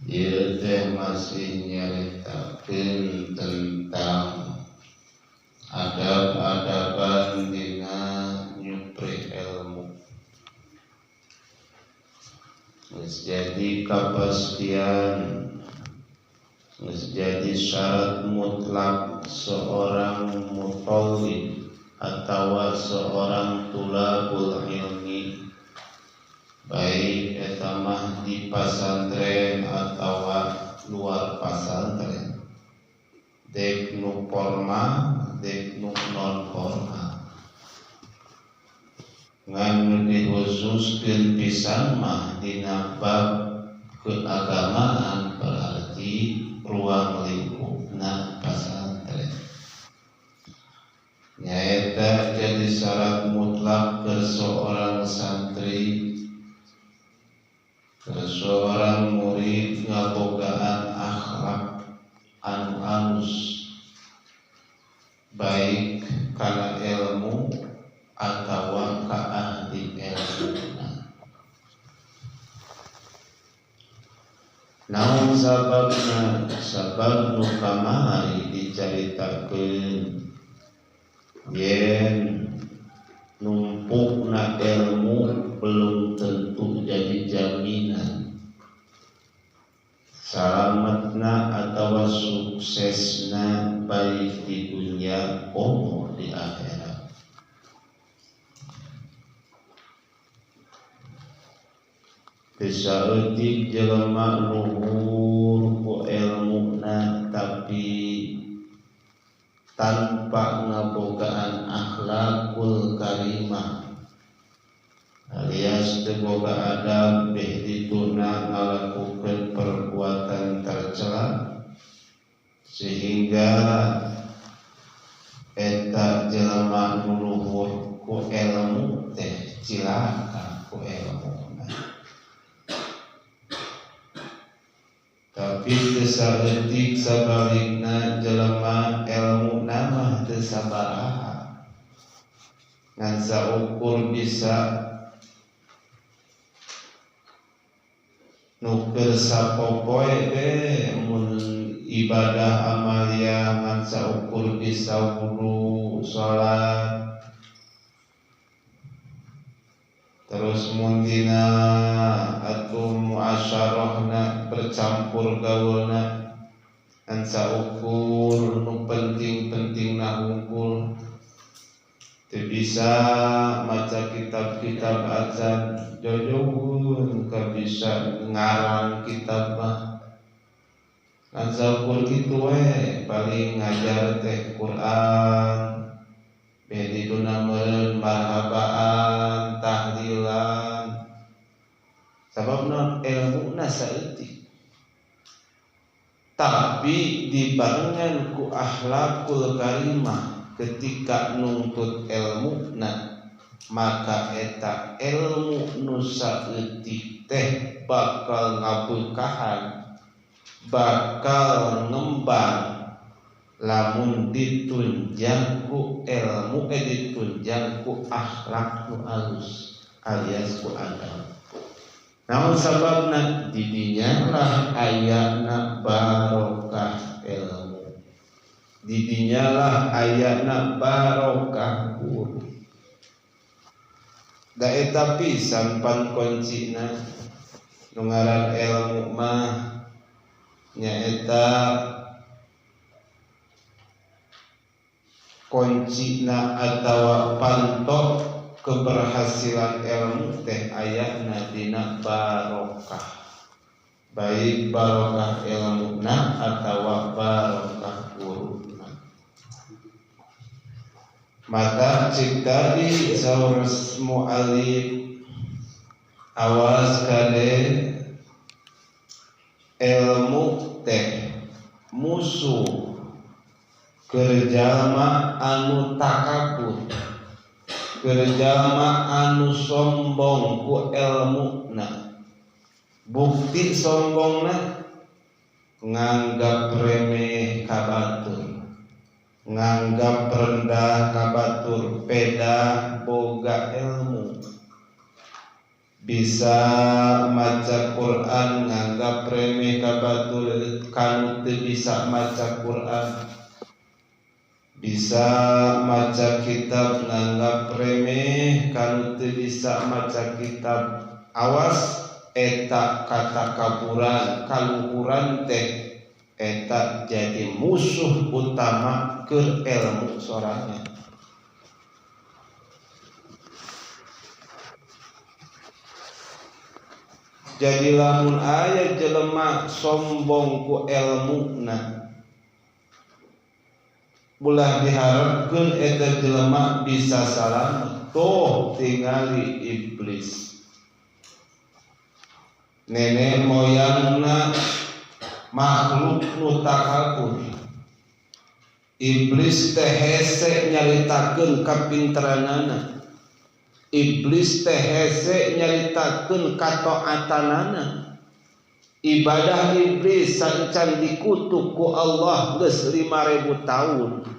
Ieu teh masih nyaritakeun tentang adab-adaban dina nyupri ilmu. Geus jadi kepastian, geus jadi syarat mutlak seorang mutallib atau seorang tulabul ilmi, baik eta mah di pasantren atau luar pasantren, dek nu formal dek nu non formal, ngan dikhususkeun pisan mah dina bab keagamaan, berarti ruang lingkupna pasantren. Nyaeta jadi syarat mutlak ke seorang santri, ke seorang murid ngabogaan akhlak anu alus, baik kana ilmu atawa ka ahli ilmuna. Naon sababna? Sabab nu kamari dicaritakeun yen numpukna ilmu belum tentu jadi jaminan salametna atawa suksesna baik di dunia maupun di akhirat. Saeutik jelema luhur ku ilmuna tapi tanpa ngabogaan akhlakul karimah, alias teu boga adab beh dituna ngalakukeun perbuatan tercela, sehingga eta jelema nu luhur ku ilmu teh cilaka ku ilmu. Tapi teu saeutik sabalikna jelema ilmu mah teu sabaraha, ngan saukur bisa nuker sapopoe we mun ibadah amalia, ngan saukur bisa wudu salat, terus muntina atuh muasyarahna bercampur gaulna, ngan saukur nu penting-pentingna hungkul, teu bisa maca kitab-kitab azan jojohun ka bisa ngarang kitab mah, ngan saukur kitu we paling ngajar teh Quran, bediduna meureun marhabaan, tahlilan, sababna ilmuna saeutik. Tapi dibarengan ku akhlakul karimah ketika nuntut ilmuna, maka eta ilmu nu saeutik teh bakal ngaberkahan, bakal ngembang lamun ditunjang ku ilmu, ditunjang ku akhlak nu alus alias ku adab. Namun sababna didinya lah ayana barokah ilmu, didinya lah ayana barokah guru. Da eta pisan pan kuncina nu ngaran ilmu mah nyaeta kuncina atawa pantok keberhasilan ilmu teh ayana dina barokah, baik barokah ilmuna atawa barokah guruna. Maka cik tadi saurus mu'alif awas kade ilmu teh musuh kerjama anu takabur, kerjama anu sombong ku ilmuna. Bukti sombongna nganggap remeh kabatur, nganggap rendah kabatur, peda boga ilmu. bisa maca Quran nganggap remeh kabatul kanu teu bisa maca Quran, bisa maca kitab nganggap remeh kanu teu bisa maca kitab. Awas eta kata kaburan kaluhuran teh eta jadi musuh utama ke ilmu sorangan. Jadi lamun aya jelema sombong ku ilmuna, ulah diharapkeun eta jelema bisa salamet. Tuh tingali iblis. Nenek moyangna makhluk nu takabur. Iblis teh hese nyaritakeun kapinteranana. Iblis teh hese nyaritakeun kataatanana. Ibadah iblis sancan dikutuk ku Allah geus 5.000 tahun.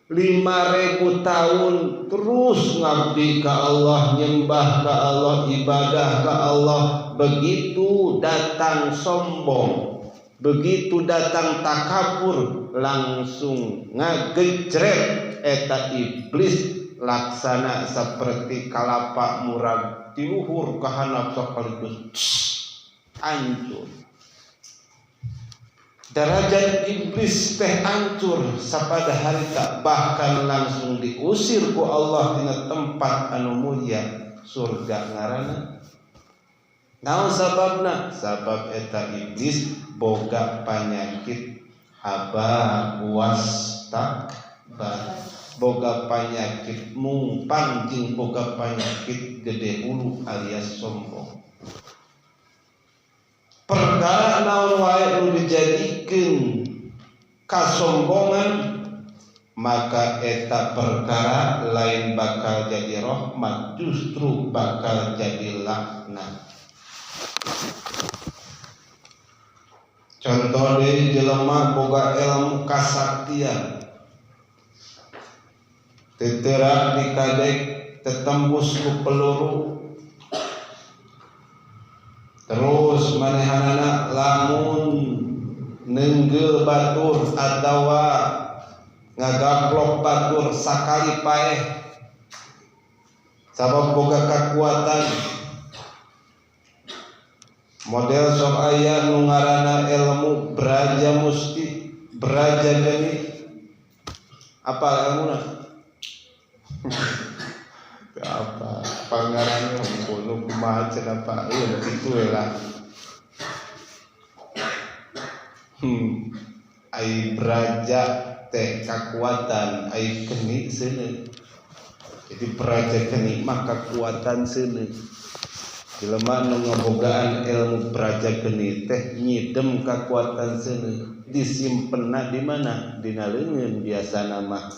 5.000 tahun terus ngabdi ka Allah, nyembah ka Allah, ibadah ka Allah. Begitu datang sombong, begitu datang takabur, langsung ngagejret eta iblis laksana seperti kalapa murag tiluhur ka handap sakaligus hancur. Derajat iblis teh hancur sapada harita, bahkan langsung diusir ku Allah tina tempat anu mulia surga ngaranna. Naon sababna? Sabab eta iblis boga panyakit haba buas takbar, boga panyakit mungpang jeung boga panyakit gede hulu alias sombong. Perkara naon wae nu dijadikeun kasombongan, maka eta perkara lain bakal jadi rahmat, justru bakal jadi laknat. Contoh deui jelema boga ilmu kasaktian, teterak dikadek tetembus ku peluru. Terus manehanana lamun nenggel batur atawa ngagaplok batur sakali paeh sabab boga kakuatan. Model sok aya nu ngaranna ilmu braja musti, braja geni. Apa ilmuna? Apa pangarannya kuno kumaha cenah Pak itu lah. Ai braja teh kakuatan, ai geni seuneu. Jadi braja geni mah kakuatan seuneu. Jelema nu ngabogaan ilmu braja geni teh nyidem kakuatan seuneu. Disimpenna di mana? Dina leungeun biasana mah.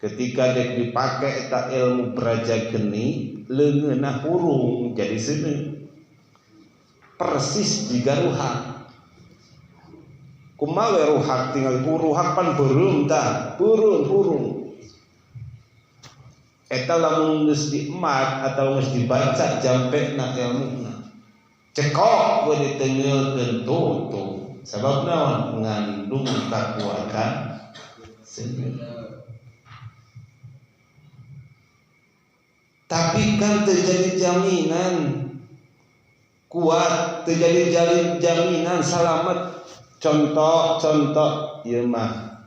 Ketika dek dipake eta ilmu braja geni, leungeunna hurung jadi seuneu. Persis jiga ruhak. Kumaha we ruhak tinggal ruhak pan beureum tah, beureum hurung. Eta lamun geus diemat atau geus dibaca jampena ilmuna. Cekok we ditengeulkeun tuh. Sabab naon? Ngandung kakuatan seuneu. Tapi kan terjadi jaminan kuat, terjadi jaminan selamat. Contoh ieu mah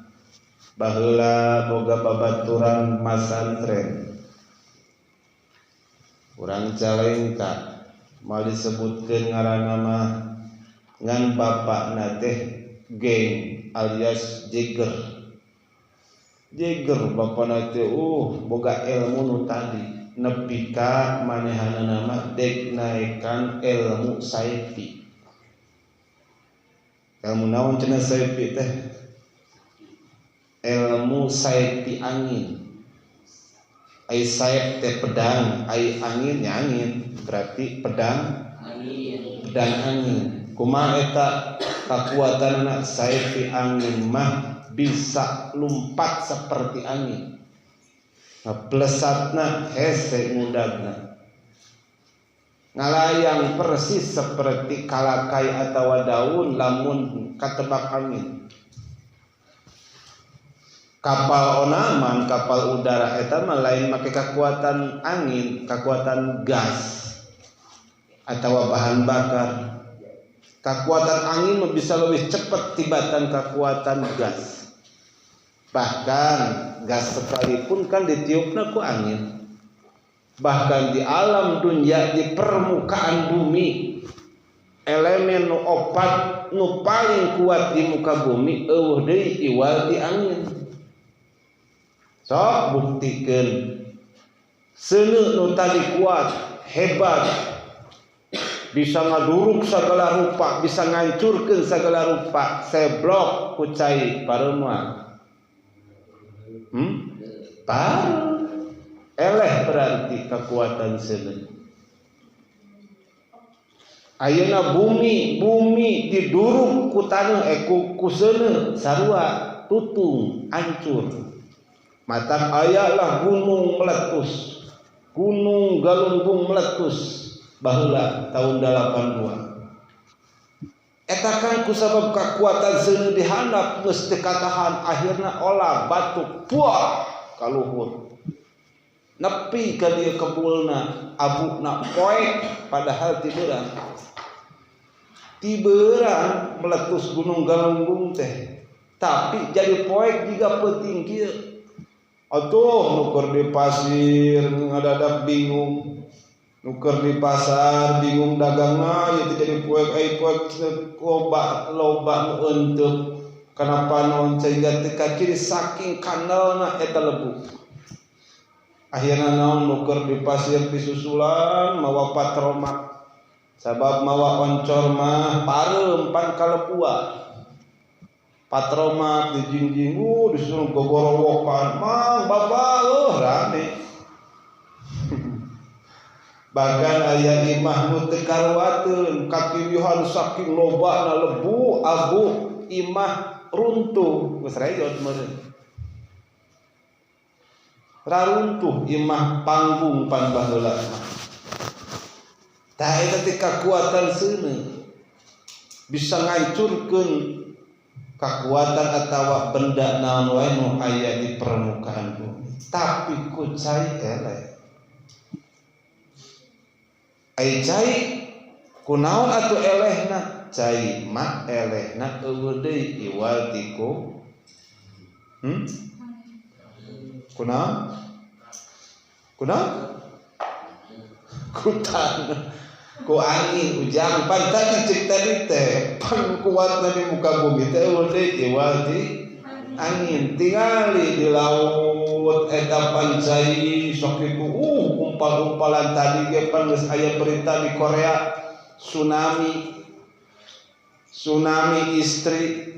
baheula boga babaturan masantren. Urang Calengka mal disebutkeun ngaranna mah ngan bapakna teh geng alias jeger. Jeger bapana teh boga ilmu nu tadi. Nepi ka manehanana nama dek naekan ilmu saifi. Ilmu naon cenah saifi teh? Ilmu saifi angin. Ai saif teh pedang, ai angin nya angin, berarti pedang angin. Pedang angin. Kumaha eta kakuatanna saifi angin mah bisa lumpat seperti angin. Plesatna hese mudagna. ngalayang persis seperti kalakai atau daun lamun katebak angin. Kapal onaman, kapal udara eta mah lain make kekuatan angin, kekuatan gas atau bahan bakar. Kekuatan angin bisa lebih cepat tibatan kekuatan gas. Bahkan gas sekalipun kan ditiupna ku angin. Bahkan di alam dunia, di permukaan bumi, elemen nu opat nu paling kuat di muka bumi eueuh deui iwal di angin. Sok buktikeun seuneu nu tadi kuat, hebat, bisa ngaduruk sagala rupa, bisa ngancurkeun sagala rupa, seblok ku cai pareuma. Par eleh berarti kekuatan seuneu. Ayeuna bumi diduruk ku taneuh ku seuneu sarua tutung hancur. Matak ayalah gunung meletus. Gunung Galunggung meletus baheula tahun 82. Eta kan kusabab kekuatan seuneu dihandap geus teu katahan akhirna olah batu puah ka luhur. Nepi ka dieu kebulna abukna poek padahal tibeurang meletus gunung Galunggung teh tapi jadi poek juga penting kieu atuh nuker di pasir ngadadak bingung nuker di pasar bingung dagangna ieu jadi poek ai poek loba untuk kenapa non sehingga teu kiri saking kandalna eta lebu. Akhirna naon nuker di pasir disusulan mawa patromak sabab mawa oncor mah pareum pan kalepua patromak dijingjing disuruh gogorowokan mang baba rame bahkan aya imah nu teu karuateun kakiriuhan saking lobana lebu abu imah runtuh geus rayot meureun raruntuh imah panggung pan baheula. Tah eta teh kekuatan seuneu bisa ngancurkeun kekuatan atawa benda naon wae nu aya di permukaan bumi. Tapi ku cai eleh. Ai cai kunaon atuh elehna? Cai mah elehna eueuh deui iwal ti ku Kunaon? Kutan ku angin ujang pantai cek tadi teh pan kuatna di muka bumi teh deui iwal ti angin tingali di laut eta pancai sok itu umpal-umpalan tadi ge pan geus aya berita di Korea tsunami istri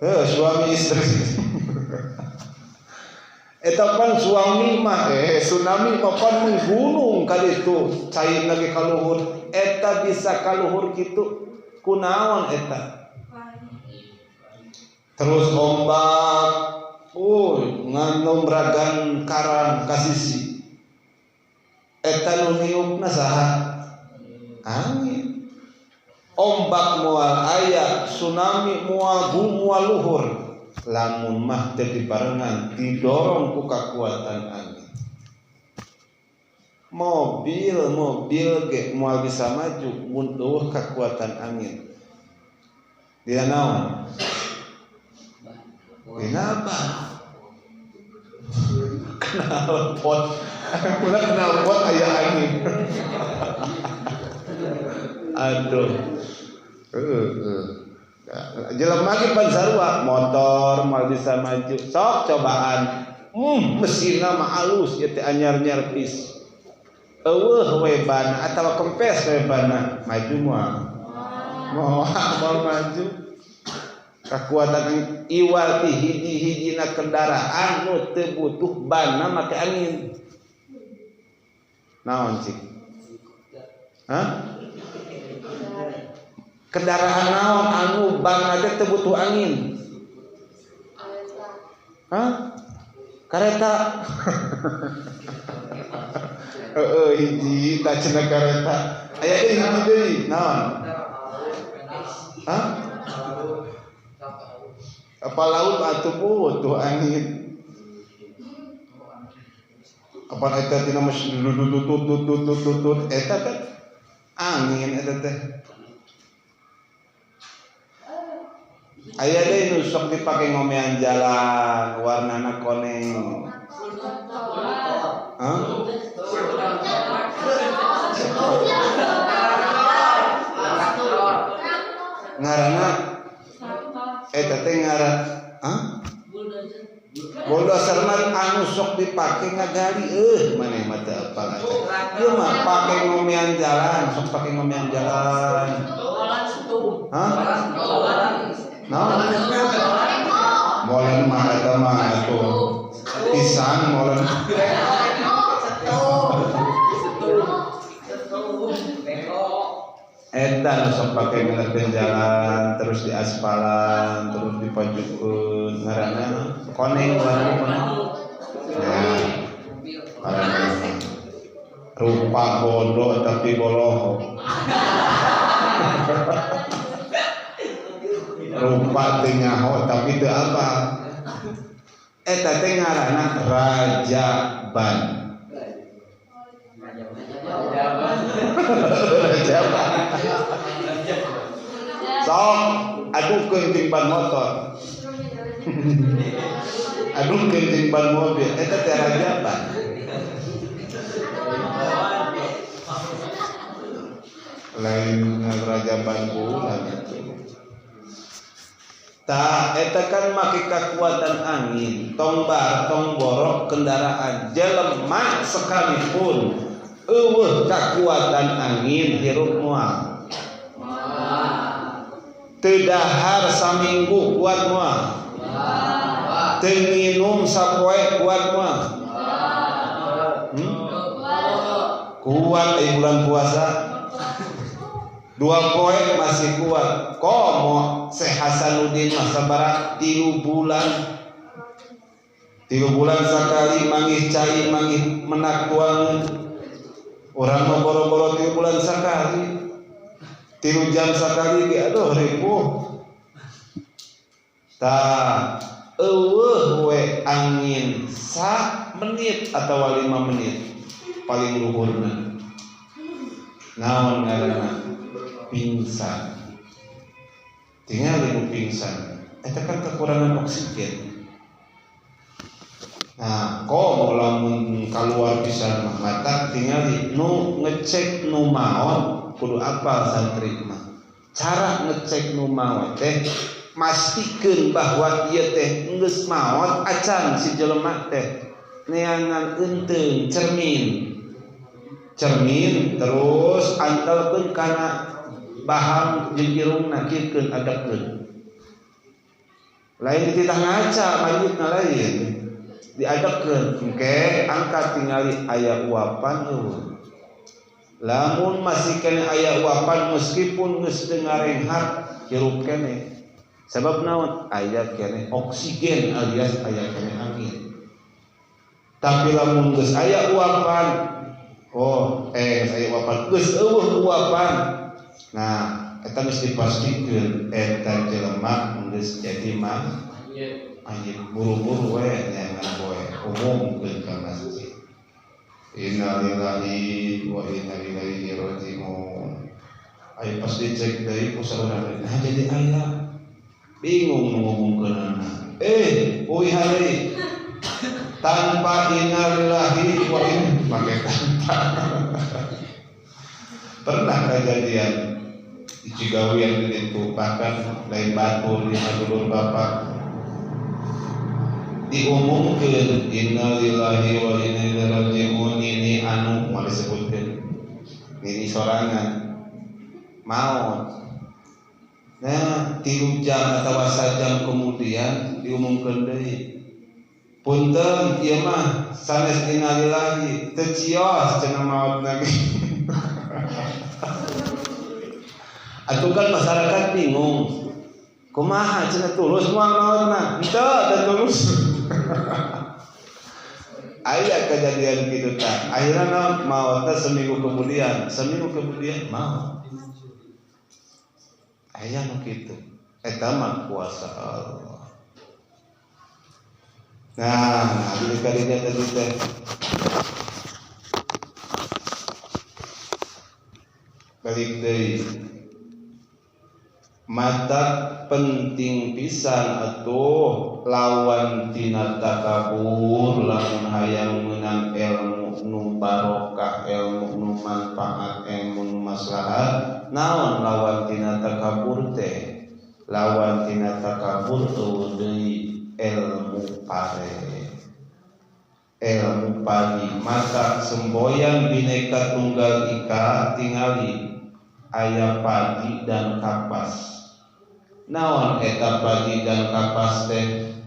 suami istri eta pan suami mah tsunami mah pan menggunung ka ditu cai lagi ka luhur eta bisa ka luhur kitu kunaon eta terus ombak nganombragan karang ka sisi eta nu niupna saha angin ombak moal aya tsunami moal luhur lamun mah teu dibarengan didorong ku kekuatan angin. Mobil ge moal bisa maju mun eueuh kekuatan angin. Dia naon? Kenapa? Kenal pot. Ulah kenal pot aya angin. Aduh. Jelema ge pan sarua motor moal bisa maju sok cobaan mesinna mah alus ieu teh anyar-anyar pis eueuh we ban atawa kempes we ban maju moal maju kekuatan iwal ti hiji-hijina kendaraan nu teu butuh ban make angin naon cik kendaraan naon anu ban teh teu butuh angin? Kereta. hiji tak cenah kareta aya deui hiji deui naon kapal laut atuh butuh angin apa eta tina mesin tutut eta teh angin eta teh aya deui nu sok dipake ngomean jalan warnana koneng ngaranna eta teh ngaran bulldozer anu sok dipake ngagali maneh mah teu apal eta ieu mah pake ngomean jalan sok pake ngomean jalan molen mah eta mah atuh pisang molen eta nu sok pake ngelepein jalan terus di aspalan terus dipajukeun ngaranna koneng rupa bodoh tapi boloh rupa teu nyaho tapi teu apa eta teh ngaranna rajaban sok adukeun jeung ban motor adukeun jeung ban mobil eta teh rajaban lain rajaban bulan ta eta kan make kekuatan angin tong bar tong borok kendaraan jelema sekalipun eueuh kekuatan angin hirup moal teu dahar saminggu kuat moal teu nginum sapoe kuat moal kuat bulan puasa 2 poe masih kuat komo Syekh Hasanuddin mah sabaraha 3 bulan sakali mangih cai mangih menak tuangeun urang mah boro-boro 3 bulan sakali 3 jam sakali ge aduh ripuh tah eueuh we angin sak menit atawa 5 menit paling luhurna naon ngaranna pingsan tinggal ibu pingsan eta kan kekurangan oksigen nah komo lamun kaluar pisan mah mata tinggal nu ngecek nu maon kudu apal santri mah cara ngecek nu maon teh mastikeun bahwa ieu teh geus maot acan si jelema teh neangan euteung cermin terus antelkeun kana bahan jeung irungna kikeun adapkeun lain dititah ngaca mayitna lain diadapkeun engke angkat tingali aya uapan eueuh lamun masih kene aya uapan meskipun geus teu ngarenghat hirup kene sabab naon aya kene oksigen alias aya kene angin tapi lamun geus aya uapan aya uapan geus eueuh uapan nah eta geus dipastikeun eta jelema geus jadi mah anjeun buru-buru we nyangan boe umumkeun ka masjid innalillahi wa inna ilaihi raji'un aya pas dicek deui ku saudara nah jadi aya bingung ngomongkeunna uy hari tanpa innalillahi wa inna make tanpa pernah kejadian di Cigawi yang itu bahkan lain batur di madulur bapak diumumkeun innalillahi wa inna ilaihi raji'un ini anu mau disebutkeun ini sorangan maut nah 3 jam atau 1 jam kemudian diumumkeun deui punten ieu mah sanes innalillahi teu cios cenah maot lagi atuh kan masyarakat bingung kumaha cenah tulus moal maotna henteu teu tulus aya kejadian gitu tak akhirnya maut seminggu kemudian mau aya nu kitu eta mah kuasa Allah. Nah abdi kadinya tadi teh balik deui mata penting pisan atuh lawan tina takabur lamun hayang meunang ilmu nu barokah ilmu nu manfaat ilmu nu maslahat naon lawan tina takabur teh lawan tina takabur eueuh deui ilmu padi maka semboyan Bhinneka Tunggal Ika tingali aya padi dan kapas. Naon eta padi dan kapas teh?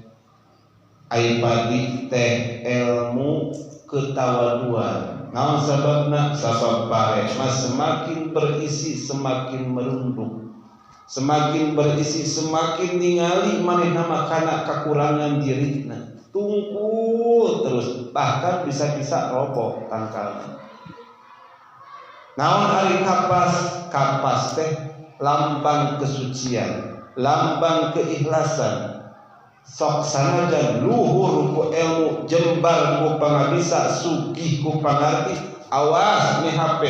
Ai padi teh ilmu ketawaduan. Naon sababna? Sabab pare mas semakin berisi semakin merunduk. Semakin berisi semakin ningali manehna makana kakurangan dirina. Tungku terus bahkan bisa-bisa roboh tangkalna. Naon ari kapas teh lambang kesucian, lambang keikhlasan. Sok sanajan luhur ku ilmu, jembar ku pangabisa, sugih ku pangarti, awas nih HP.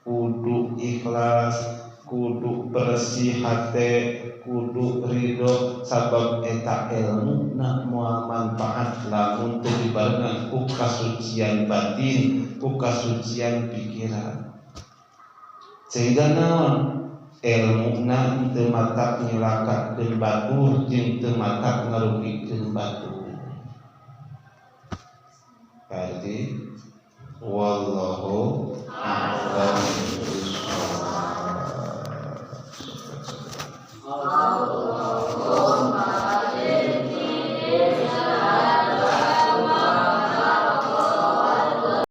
Kudu ikhlas, kudu bersih hati, kudu ridho sabab eta ilmu na moal manfaat lamun teu dibarengan ku kasucian batin, ku kasucian pikiran. Sehingga naon ilmuna teu matak nyelakakeun batur jeung teu matak ngarugikeun batur. Jadi wallahu